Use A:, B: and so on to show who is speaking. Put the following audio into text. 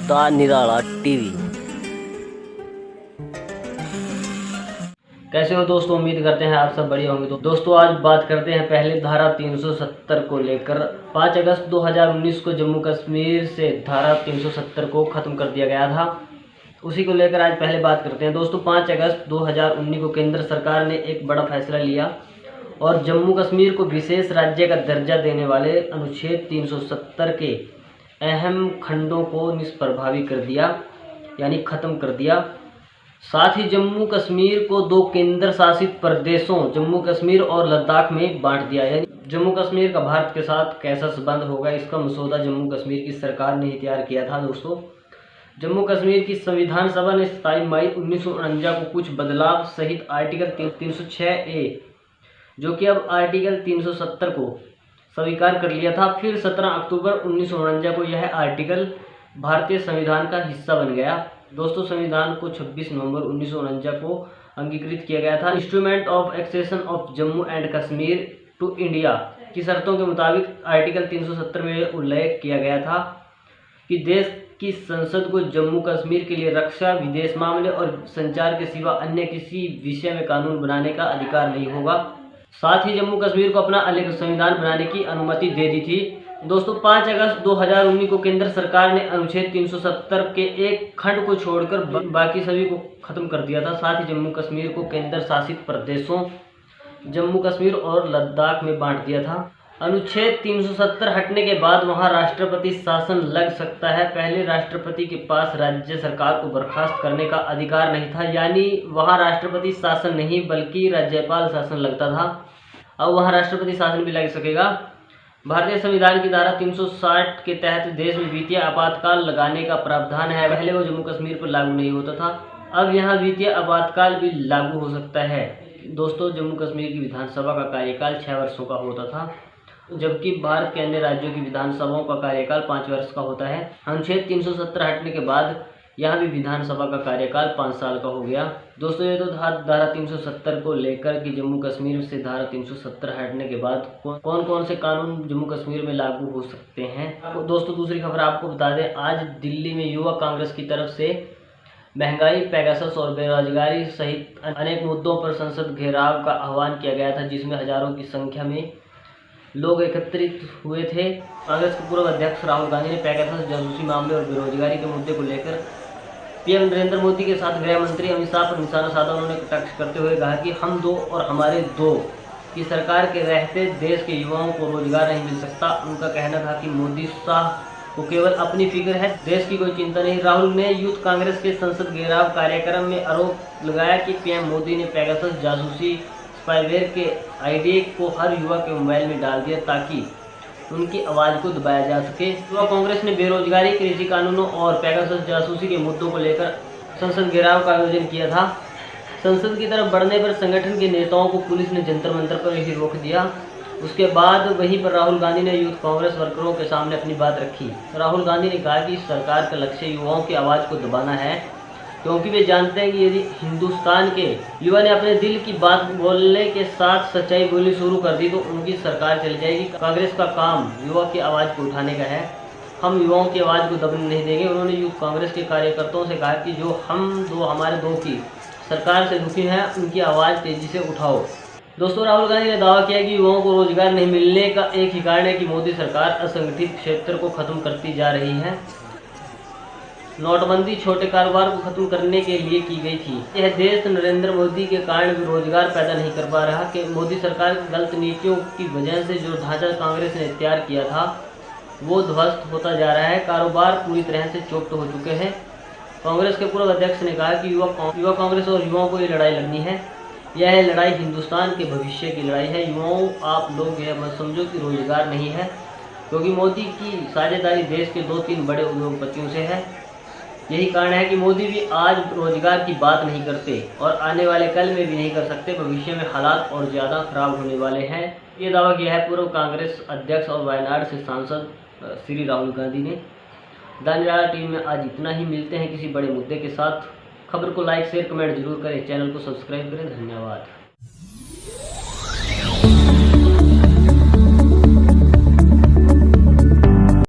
A: The Nirala TV. कैसे हो दोस्तों, उम्मीद करते हैं आप सब बढ़िया होंगे। तो दोस्तों आज बात करते हैं पहले धारा 370 को लेकर। 5 अगस्त 2019 को जम्मू कश्मीर से धारा 370 को ख़त्म कर दिया गया था, उसी को लेकर आज पहले बात करते हैं। दोस्तों 5 अगस्त 2019 को केंद्र सरकार ने एक बड़ा फैसला लिया और जम्मू कश्मीर को विशेष राज्य का दर्जा देने वाले अनुच्छेद 370 के अहम खंडों को निष्प्रभावी कर दिया, यानी ख़त्म कर दिया। साथ ही जम्मू कश्मीर को 2 केंद्र शासित प्रदेशों जम्मू कश्मीर और लद्दाख में बांट दिया। यानी जम्मू कश्मीर का भारत के साथ कैसा संबंध होगा, इसका मसौदा जम्मू कश्मीर की सरकार ने ही तैयार किया था। दोस्तों जम्मू कश्मीर की संविधान सभा ने 27 मई 1949 को कुछ बदलाव सहित आर्टिकल 306A, जो कि अब आर्टिकल 370 को स्वीकार कर लिया था। फिर 17 अक्टूबर 1949 को यह आर्टिकल भारतीय संविधान का हिस्सा बन गया। दोस्तों संविधान को 26 नवंबर 1949 को अंगीकृत किया गया था। Instrument of accession of Jammu and Kashmir to India की शर्तों के मुताबिक आर्टिकल 370 में उल्लेख किया गया था कि देश की संसद को जम्मू कश्मीर के लिए रक्षा, विदेश मामले और संचार के सिवा अन्य किसी विषय में कानून बनाने का अधिकार नहीं होगा। साथ ही जम्मू कश्मीर को अपना अलग संविधान बनाने की अनुमति दे दी थी। दोस्तों 5 अगस्त 2019 को केंद्र सरकार ने अनुच्छेद 370 के एक खंड को छोड़कर बाकी सभी को खत्म कर दिया था। साथ ही जम्मू कश्मीर को केंद्र शासित प्रदेशों जम्मू कश्मीर और लद्दाख में बांट दिया था। अनुच्छेद 370 हटने के बाद वहां राष्ट्रपति शासन लग सकता है। पहले राष्ट्रपति के पास राज्य सरकार को बर्खास्त करने का अधिकार नहीं था, यानी वहां राष्ट्रपति शासन नहीं बल्कि राज्यपाल शासन लगता था। अब वहां राष्ट्रपति शासन भी लग सकेगा। भारतीय संविधान की धारा 360 के तहत देश में वित्तीय आपातकाल लगाने का प्रावधान है। पहले वो जम्मू कश्मीर पर लागू नहीं होता था, अब यहाँ वित्तीय आपातकाल भी लागू हो सकता है। दोस्तों जम्मू कश्मीर की विधानसभा का कार्यकाल 6 वर्षों का होता था, जबकि भारत के अन्य राज्यों की विधानसभाओं का कार्यकाल 5 वर्ष का होता है। अनुच्छेद 370 हटने के बाद यहाँ भी विधानसभा का कार्यकाल 5 साल का हो गया। दोस्तों ये तो धारा 370 को लेकर कि जम्मू कश्मीर से धारा 370 हटने के बाद कौन कौन से कानून जम्मू कश्मीर में लागू हो सकते हैं। तो दोस्तों दूसरी खबर आपको बता दें, आज दिल्ली में युवा कांग्रेस की तरफ से महंगाई, पेगासस और बेरोजगारी सहित अनेक मुद्दों पर संसद घेराव का आह्वान किया गया था, जिसमें हजारों की संख्या में लोग एकत्रित हुए थे। कांग्रेस के पूर्व अध्यक्ष राहुल गांधी ने पेगासस, जासूसी मामले और बेरोजगारी के मुद्दे को लेकर पीएम नरेंद्र मोदी के साथ गृह मंत्री अमित शाह पर निशाना साधा। उन्होंने कटाक्ष करते हुए कहा कि हम दो और हमारे दो की सरकार के रहते देश के युवाओं को रोजगार नहीं मिल सकता। उनका कहना था कि मोदी शाह को केवल अपनी फिक्र है, देश की कोई चिंता नहीं। राहुल ने यूथ कांग्रेस के संसद घेराव कार्यक्रम में आरोप लगाया कि पीएम मोदी ने पेगासस, जासूसी, स्पाईवेयर के आईडी को हर युवा के मोबाइल में डाल दिया ताकि उनकी आवाज़ को दबाया जा सके। युवा कांग्रेस ने बेरोजगारी, कृषि कानूनों और पेगासस जासूसी के मुद्दों को लेकर संसद घेराव का आयोजन किया था। संसद की तरफ बढ़ने पर संगठन के नेताओं को पुलिस ने जंतर मंतर पर ही रोक दिया। उसके बाद वहीं पर राहुल गांधी ने यूथ कांग्रेस वर्करों के सामने अपनी बात रखी। राहुल गांधी ने कहा कि सरकार का लक्ष्य युवाओं की आवाज़ को दबाना है, क्योंकि वे जानते हैं कि यदि हिंदुस्तान के युवा ने अपने दिल की बात बोलने के साथ सच्चाई बोलनी शुरू कर दी तो उनकी सरकार चली जाएगी। कांग्रेस का काम युवा की आवाज़ को उठाने का है, हम युवाओं की आवाज़ को दबने नहीं देंगे। उन्होंने यूथ कांग्रेस के कार्यकर्ताओं से कहा कि जो हम दो हमारे दो की सरकार से दुखी हैं, उनकी आवाज़ तेज़ी से उठाओ। दोस्तों राहुल गांधी ने दावा किया कि युवाओं को रोजगार नहीं मिलने का एक ही कारण है कि मोदी सरकार असंगठित क्षेत्र को खत्म करती जा रही है। नोटबंदी छोटे कारोबार को खत्म करने के लिए की गई थी। यह देश नरेंद्र मोदी के कारण भी रोजगार पैदा नहीं कर पा रहा कि मोदी सरकार की गलत नीतियों की वजह से जो ढांचा कांग्रेस ने तैयार किया था वो ध्वस्त होता जा रहा है। कारोबार पूरी तरह से चौपट हो चुके हैं। कांग्रेस के पूर्व अध्यक्ष ने कहा कि युवा कांग्रेस और युवाओं को ये लड़ाई लड़नी है। यह लड़ाई हिंदुस्तान के भविष्य की लड़ाई है। युवाओं आप लोग यह मत समझो कि रोजगार नहीं है, क्योंकि मोदी की साझेदारी देश के 2-3 बड़े उद्योगपतियों से है। यही कारण है कि मोदी भी आज रोजगार की बात नहीं करते और आने वाले कल में भी नहीं कर सकते। भविष्य में हालात और ज़्यादा खराब होने वाले हैं। ये दावा किया है पूर्व कांग्रेस अध्यक्ष और वायनाड से सांसद श्री राहुल गांधी ने। द निराला टीवी में आज इतना ही। मिलते हैं किसी बड़े मुद्दे के साथ। खबर को लाइक, शेयर, कमेंट जरूर करें। चैनल को सब्सक्राइब करें। धन्यवाद।